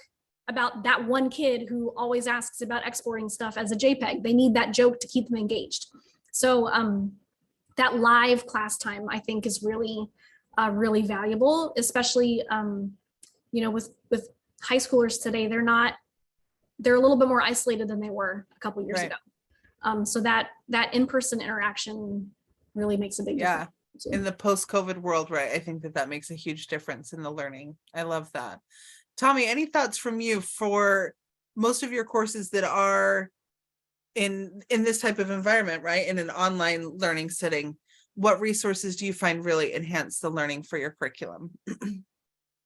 [SPEAKER 2] about that one kid who always asks about exporting stuff as a JPEG. They need that joke to keep them engaged. So that live class time, I think, is really, really valuable, especially, with high schoolers today. They're a little bit more isolated than they were a couple years ago. So that in-person interaction really makes a big difference. In
[SPEAKER 1] the post-COVID world, right? I think that makes a huge difference in the learning. I love that. Tommy, any thoughts from you for most of your courses that are in this type of environment, right? In an online learning setting, what resources do you find really enhance the learning for your curriculum?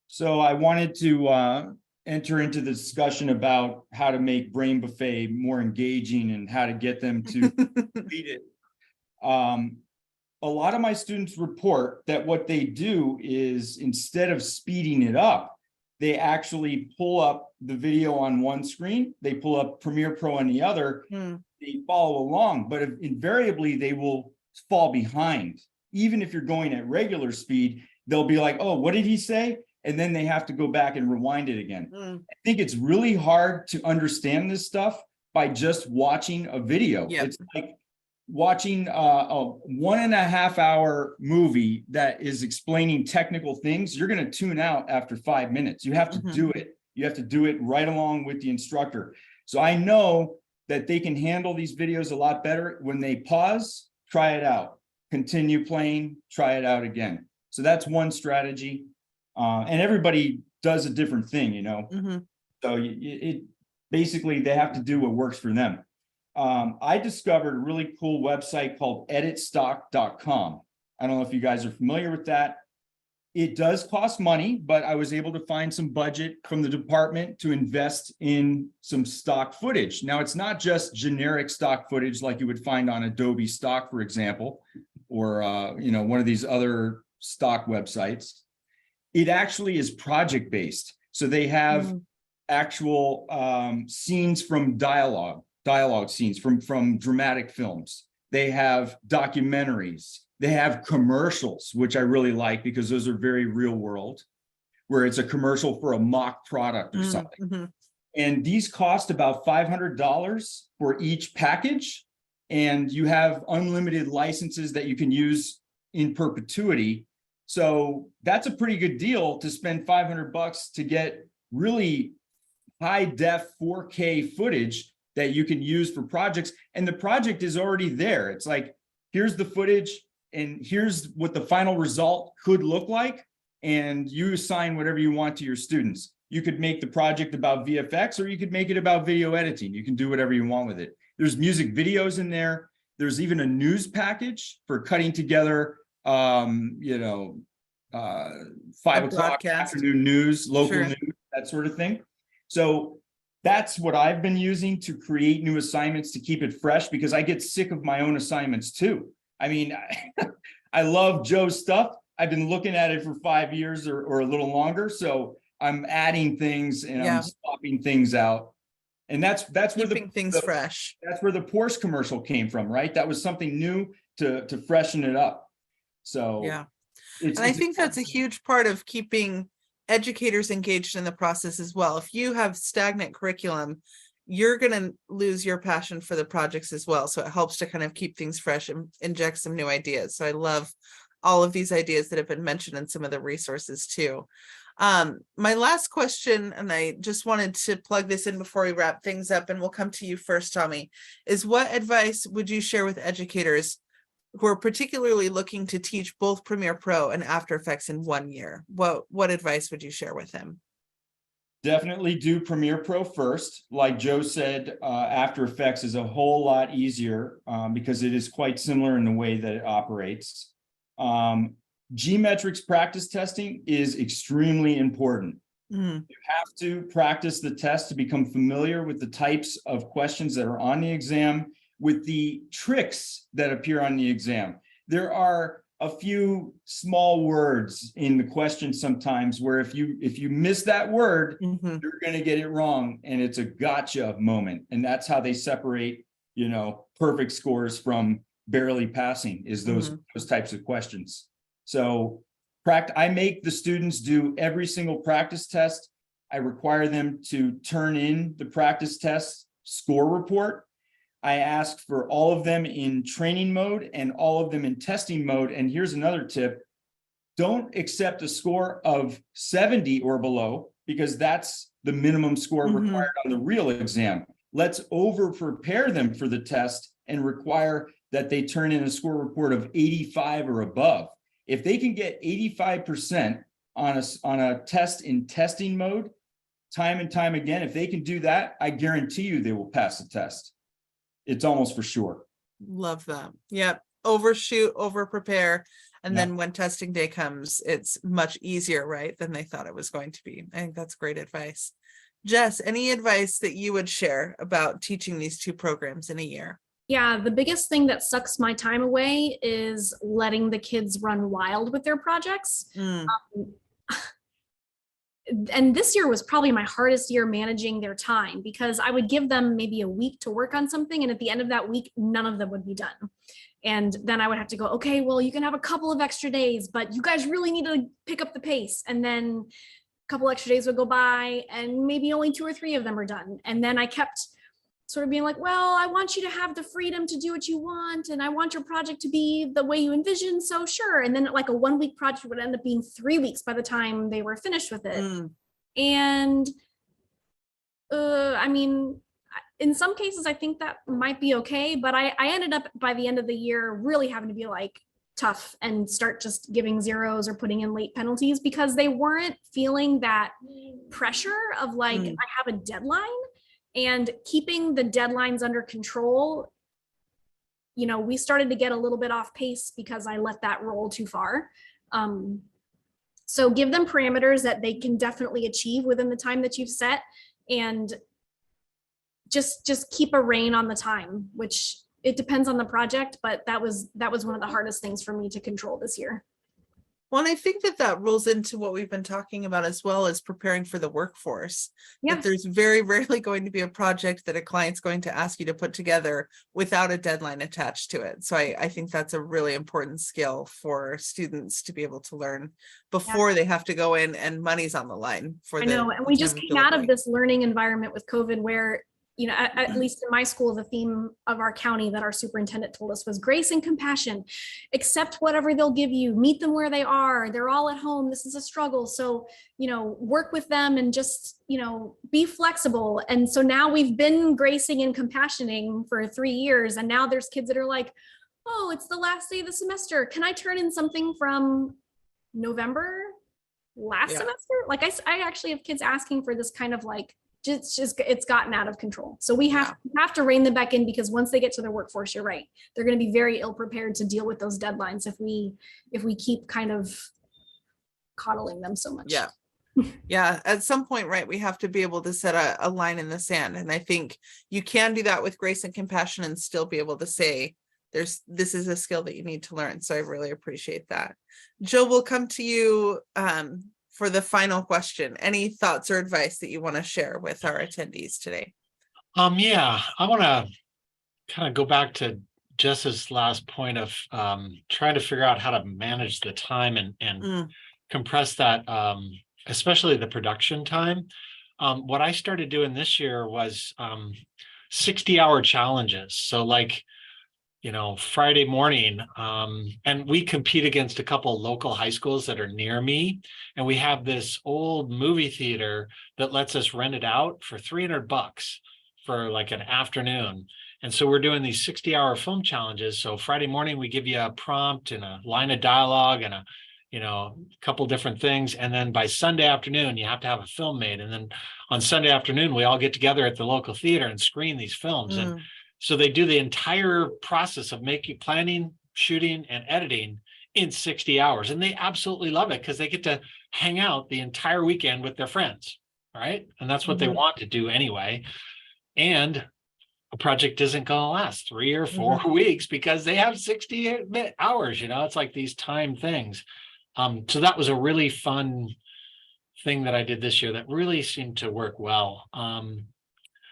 [SPEAKER 3] So I wanted to enter into the discussion about how to make Brain Buffet more engaging and how to get them to read it. A lot of my students report that what they do is, instead of speeding it up, they actually pull up the video on one screen, they pull up Premiere Pro on the other, they follow along, but invariably they will fall behind. Even if you're going at regular speed, they'll be like, oh, what did he say? And then they have to go back and rewind it again. I think it's really hard to understand this stuff by just watching a video.
[SPEAKER 1] Yep.
[SPEAKER 3] It's like watching a 1.5 hour movie that is explaining technical things. You're going to tune out after 5 minutes. You have to do it. You have to do it right along with the instructor. So I know that they can handle these videos a lot better when they pause, try it out, continue playing, try it out again. So that's one strategy. And everybody does a different thing, you know. So it basically, they have to do what works for them. I discovered a really cool website called editstock.com. I don't know if you guys are familiar with that. It does cost money, but I was able to find some budget from the department to invest in some stock footage. Now, it's not just generic stock footage like you would find on Adobe stock, for example, or you know, one of these other stock websites. It actually is project-based. So they have actual scenes from dialogue scenes from dramatic films. They have documentaries. They have commercials, which I really like because those are very real world, where it's a commercial for a mock product or something. And these cost about $500 for each package. And you have unlimited licenses that you can use in perpetuity. So that's a pretty good deal to spend $500 to get really high def 4K footage that you can use for projects. And the project is already there. It's like, here's the footage and here's what the final result could look like. And you assign whatever you want to your students. You could make the project about VFX, or you could make it about video editing. You can do whatever you want with it. There's music videos in there. There's even a news package for cutting together, you know, 5 o'clock afternoon news, local news, that sort of thing. So that's what I've been using to create new assignments to keep it fresh, because I get sick of my own assignments too. I mean, I love Joe's stuff. I've been looking at it for 5 years or a little longer. So I'm adding things and I'm swapping things out. And that's where
[SPEAKER 1] keeping things fresh.
[SPEAKER 3] That's where the Porsche commercial came from, right? That was something new to freshen it up. So
[SPEAKER 1] yeah. And I think that's a huge part of keeping educators engaged in the process as well. If you have stagnant curriculum, you're going to lose your passion for the projects as well. So it helps to kind of keep things fresh and inject some new ideas. So I love all of these ideas that have been mentioned in some of the resources too. My last question, and I just wanted to plug this in before we wrap things up, and we'll come to you first, Tommy, is what advice would you share with educators who are particularly looking to teach both Premiere Pro and After Effects in 1 year? What advice would you share with them?
[SPEAKER 3] Definitely do Premiere Pro first. Like Joe said, After Effects is a whole lot easier because it is quite similar in the way that it operates. G-metrics practice testing is extremely important. You have to practice the test to become familiar with the types of questions that are on the exam, with the tricks that appear on the exam. There are a few small words in the question sometimes where if you miss that word, you're going to get it wrong, and it's a gotcha moment. And that's how they separate, you know, perfect scores from barely passing, is those types of questions. So I make the students do every single practice test. I require them to turn in the practice test score report. I ask for all of them in training mode and all of them in testing mode. And here's another tip. Don't accept a score of 70 or below, because that's the minimum score required on the real exam. Let's over prepare them for the test and require that they turn in a score report of 85 or above. If they can get 85% on a test in testing mode, time and time again, if they can do that, I guarantee you they will pass the test. It's almost for sure.
[SPEAKER 1] Love that. Yep. Overshoot, over prepare. And
[SPEAKER 3] Yeah.
[SPEAKER 1] then when testing day comes, it's much easier, right, than they thought it was going to be. I think that's great advice. Jess, any advice that you would share about teaching these two programs in a year?
[SPEAKER 2] Yeah, the biggest thing that sucks my time away is letting the kids run wild with their projects.
[SPEAKER 1] Mm,
[SPEAKER 2] And this year was probably my hardest year managing their time, because I would give them maybe a week to work on something, and at the end of that week, none of them would be done. And then I would have to go, okay, well, you can have a couple of extra days, but you guys really need to pick up the pace. And then a couple extra days would go by, and maybe only 2 or 3 of them are done. And then I kept sort of being like, well, I want you to have the freedom to do what you want, and I want your project to be the way you envision, so sure. And then like a 1-week project would end up being 3 weeks by the time they were finished with it.
[SPEAKER 1] mm,
[SPEAKER 2] And I mean, in some cases, I think that might be okay, but I ended up by the end of the year really having to be like tough and start just giving zeros or putting in late penalties, because they weren't feeling that pressure of like,
[SPEAKER 1] Mm.
[SPEAKER 2] I have a deadline. And keeping the deadlines under control, you know, we started to get a little bit off pace because I let that roll too far. So give them parameters that they can definitely achieve within the time that you've set, and just keep a rein on the time, which it depends on the project, but that was one of the hardest things for me to control this year.
[SPEAKER 1] Well, and I think that rolls into what we've been talking about as well as preparing for the workforce.
[SPEAKER 2] Yeah.
[SPEAKER 1] That there's very rarely going to be a project that a client's going to ask you to put together without a deadline attached to it. So I think that's a really important skill for students to be able to learn before they have to go in and money's on the line for
[SPEAKER 2] I know, and we just came out of this learning environment with COVID where, you know, at least in my school, the theme of our county that our superintendent told us was grace and compassion. Accept whatever they'll give you, meet them where they are. They're all at home. This is a struggle. So, you know, work with them and just, you know, be flexible. And so now we've been gracing and compassioning for 3 years. And now there's kids that are like, oh, it's the last day of the semester. Can I turn in something from November last semester? Like I actually have kids asking for this kind of like, it's gotten out of control. So we have to rein them back in, because once they get to their workforce, you're right, they're going to be very ill prepared to deal with those deadlines if we keep kind of coddling them so much.
[SPEAKER 1] Yeah, at some point, right, we have to be able to set a line in the sand. And I think you can do that with grace and compassion and still be able to say, this is a skill that you need to learn. So I really appreciate that. Jill, we'll come to you for the final question. Any thoughts or advice that you want to share with our attendees today?
[SPEAKER 4] Yeah, I want to kind of go back to Jess's last point of trying to figure out how to manage the time and compress that, especially the production time. What I started doing this year was 60-hour challenges. So like, you know, Friday morning, and we compete against a couple of local high schools that are near me. And we have this old movie theater that lets us rent it out for $300 for like an afternoon. And so we're doing these 60-hour film challenges. So Friday morning, we give you a prompt and a line of dialogue and a couple different things. And then by Sunday afternoon, you have to have a film made. And then on Sunday afternoon, we all get together at the local theater and screen these films. And so they do the entire process of planning, shooting, and editing in 60 hours. And they absolutely love it because they get to hang out the entire weekend with their friends, right? And that's what they want to do anyway. And a project isn't going to last 3 or 4 weeks because they have 60 hours, it's like these time things. So that was a really fun thing that I did this year that really seemed to work well.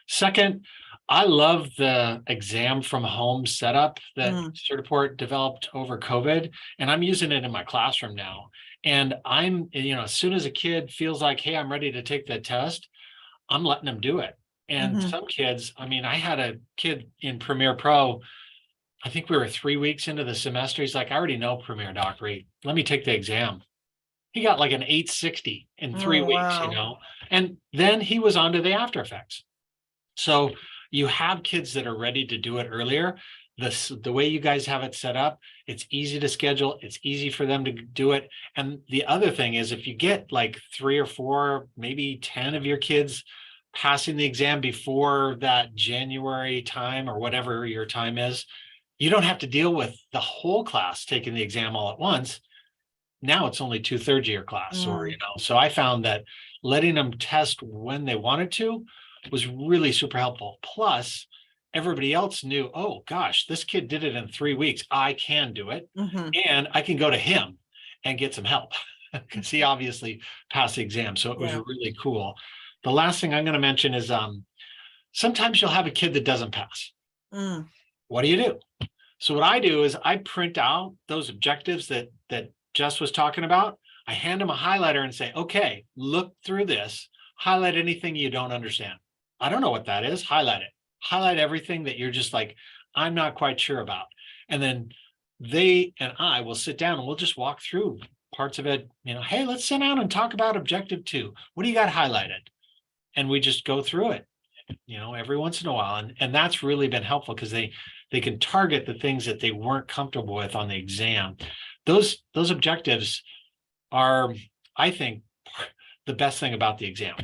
[SPEAKER 4] Second, I love the exam from home setup that Certiport developed over COVID, and I'm using it in my classroom now. And I'm, as soon as a kid feels like, hey, I'm ready to take the test, I'm letting them do it. And some kids, I had a kid in Premiere Pro, I think we were 3 weeks into the semester. He's like, I already know Premiere, Doc Reed. Let me take the exam. He got like an 860 in 3 weeks, and then he was on to the After Effects. So you have kids that are ready to do it earlier. the way you guys have it set up, it's easy to schedule, it's easy for them to do it. And the other thing is, if you get like 3 or 4, maybe 10 of your kids passing the exam before that January time or whatever your time is, you don't have to deal with the whole class taking the exam all at once. Now it's only 2/3 of your class, or, so I found that letting them test when they wanted to was really super helpful. Plus, everybody else knew, oh gosh, this kid did it in 3 weeks. I can do it. And I can go to him and get some help because he obviously passed the exam. So it was really cool. The last thing I'm going to mention is sometimes you'll have a kid that doesn't pass. What do you do? So what I do is I print out those objectives that Jess was talking about. I hand them a highlighter and say, okay, look through this, highlight anything you don't understand. I don't know what that is. Highlight it. Highlight everything that you're just like, I'm not quite sure about. And then they and I will sit down and we'll just walk through parts of it. Hey, let's sit down and talk about objective 2. What do you got highlighted? And we just go through it, every once in a while. And that's really been helpful because they can target the things that they weren't comfortable with on the exam. Those objectives are, I think, the best thing about the exam.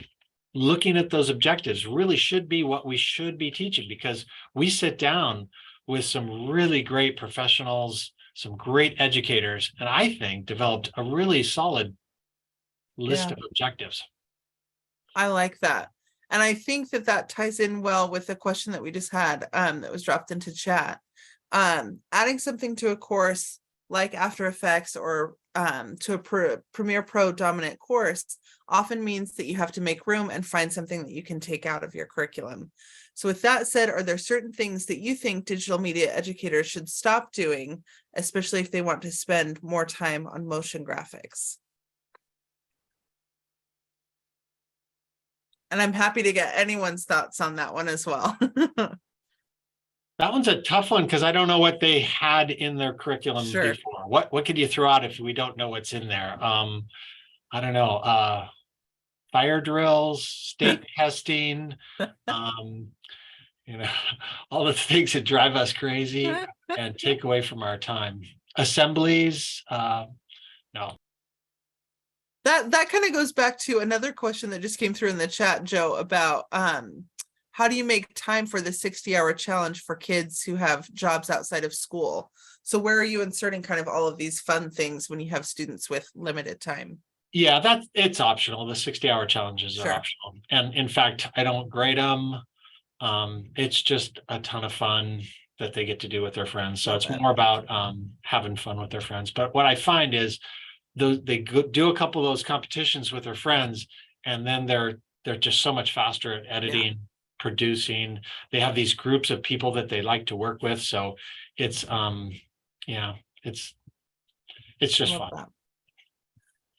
[SPEAKER 4] Looking at those objectives really should be what we should be teaching, because we sit down with some really great professionals, some great educators, and I think developed a really solid list of objectives.
[SPEAKER 1] I like that. And I think that ties in well with the question that we just had that was dropped into chat. Adding something to a course like After Effects or to a Premiere Pro dominant course often means that you have to make room and find something that you can take out of your curriculum. So with that said, are there certain things that you think digital media educators should stop doing, especially if they want to spend more time on motion graphics? And I'm happy to get anyone's thoughts on that one as well.
[SPEAKER 4] That one's a tough one because I don't know what they had in their curriculum before. What could you throw out if we don't know what's in there? I don't know. Fire drills, state testing, all the things that drive us crazy and take away from our time. Assemblies, no.
[SPEAKER 1] That kind of goes back to another question that just came through in the chat, Joe, about how do you make time for the 60-hour challenge for kids who have jobs outside of school? So where are you inserting kind of all of these fun things when you have students with limited time?
[SPEAKER 4] Yeah, it's optional. The 60-hour challenges are optional. And in fact, I don't grade them. It's just a ton of fun that they get to do with their friends. So it's more about having fun with their friends. But what I find is they do a couple of those competitions with their friends, and then they're just so much faster at editing, producing. They have these groups of people that they like to work with. So it's it's just fun.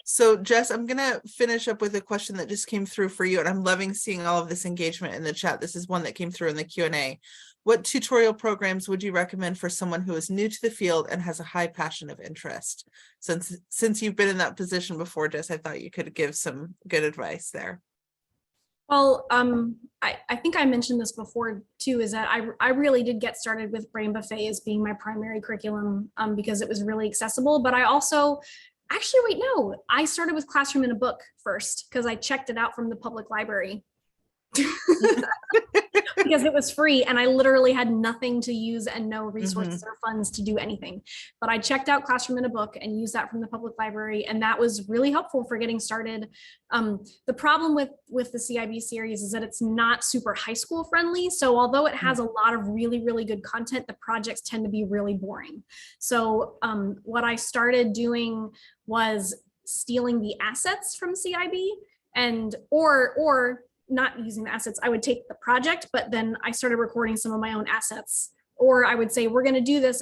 [SPEAKER 1] So Jess, I'm gonna finish up with a question that just came through for you, and I'm loving seeing all of this engagement in the chat. This is one that came through in the Q&A. What tutorial programs would you recommend for someone who is new to the field and has a high passion of interest? Since you've been in that position before, Jess, I thought you could give some good advice there.
[SPEAKER 2] Well, I think I mentioned this before too, is that I really did get started with Brain Buffet as being my primary curriculum because it was really accessible. But I also, actually, wait, no, I started with Classroom in a Book first because I checked it out from the public library. Because it was free and I literally had nothing to use and no resources or funds to do anything. But I checked out Classroom in a Book and used that from the public library, and that was really helpful for getting started. The problem with the CIB series is that it's not super high school friendly. So although it has a lot of really, really good content, the projects tend to be really boring. So what I started doing was stealing the assets from CIB and or not using the assets. I would take the project, but then I started recording some of my own assets. Or I would say, we're going to do this.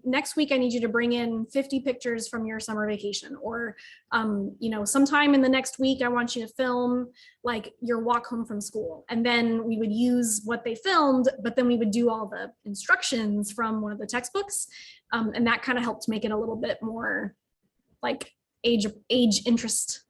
[SPEAKER 2] Next week, I need you to bring in 50 pictures from your summer vacation. Or, sometime in the next week, I want you to film like your walk home from school. And then we would use what they filmed, but then we would do all the instructions from one of the textbooks. And that kind of helped make it a little bit more like age interest,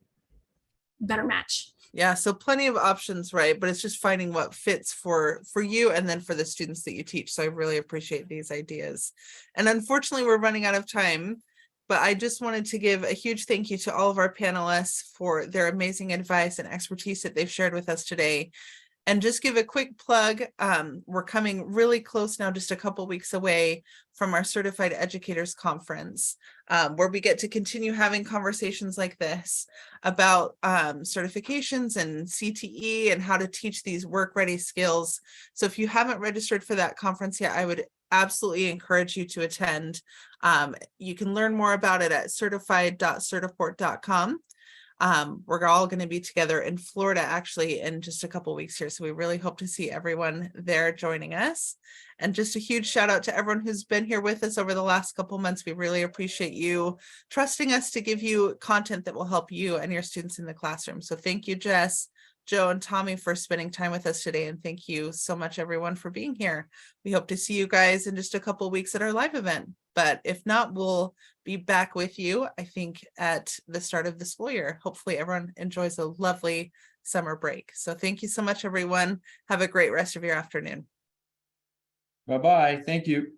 [SPEAKER 2] better match.
[SPEAKER 1] Yeah, so plenty of options, right? But it's just finding what fits for you and then for the students that you teach. So I really appreciate these ideas. And unfortunately, we're running out of time, but I just wanted to give a huge thank you to all of our panelists for their amazing advice and expertise that they've shared with us today. And just give a quick plug. We're coming really close now, just a couple weeks away from our Certified Educators Conference, where we get to continue having conversations like this about certifications and CTE and how to teach these work-ready skills. So if you haven't registered for that conference yet, I would absolutely encourage you to attend. You can learn more about it at certified.certiport.com. We're all going to be together in Florida actually in just a couple weeks here. So we really hope to see everyone there joining us. And just a huge shout out to everyone who's been here with us over the last couple months. We really appreciate you trusting us to give you content that will help you and your students in the classroom. So thank you, Jess, Joe, and Tommy for spending time with us today. And thank you so much, everyone, for being here. We hope to see you guys in just a couple weeks at our live event. But if not, we'll be back with you, I think, at the start of the school year. Hopefully everyone enjoys a lovely summer break. So thank you so much, everyone. Have a great rest of your afternoon.
[SPEAKER 3] Bye-bye. Thank you.